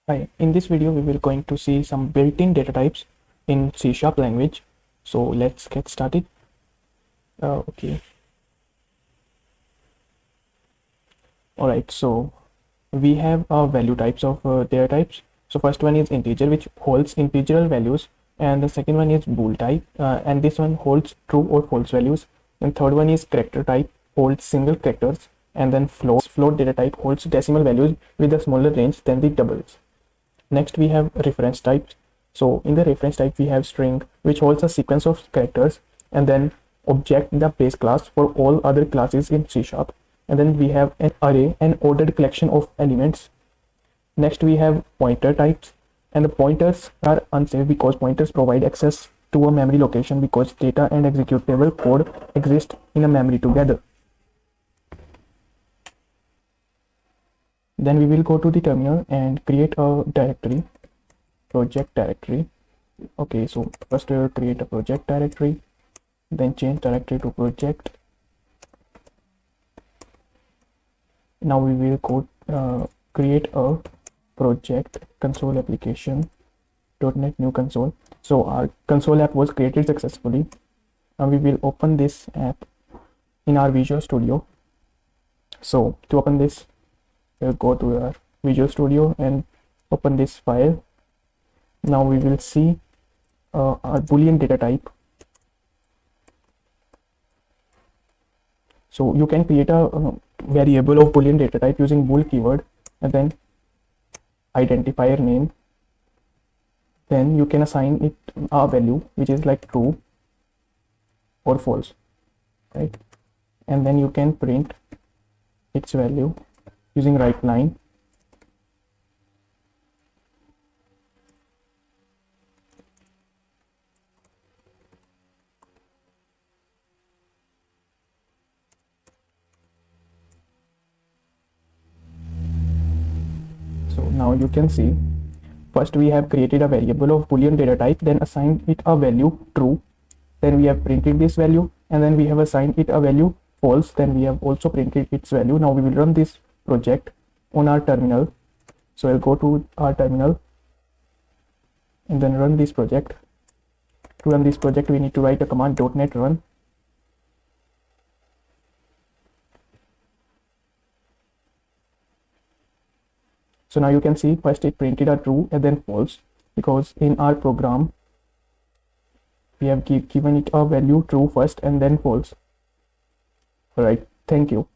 Hi, in this video we will going to see some built-in data types in C# language. So let's get started. Okay. Alright, so we have value types of data types. So first one is integer, which holds integer values, and the second one is bool type, and this one holds true or false values. And third one is character type, holds single characters, and then float data type holds decimal values with a smaller range than the doubles. Next we have reference types. So in the reference type we have string, which holds a sequence of characters, and then object, the base class for all other classes in C#. And then we have an array, an ordered collection of elements. Next we have pointer types, and the pointers are unsafe because pointers provide access to a memory location because data and executable code exist in a memory together. Then we will go to the terminal and create a directory, project directory. Okay, so first we will create a project directory, then change directory to project. Now we will create a project console application .NET new console. So our console app was created successfully. Now we will open this app in our Visual Studio. So to open this, we'll go to our Visual Studio and open this file. Now we will see our boolean data type. So you can create a variable of boolean data type using bool keyword, and then identifier name. Then you can assign it a value which is like true or false, right? And then you can print its value using write line. So now you can see, first we have created a variable of boolean data type, then assigned it a value true, then we have printed this value, and then we have assigned it a value false, then we have also printed its value. Now we will run this project on our terminal. So I'll go to our terminal and then run this project. To run this project we need to write a command .NET run. So now you can see first it printed a true and then false, because in our program we have given it a value true first and then false. Alright, thank you.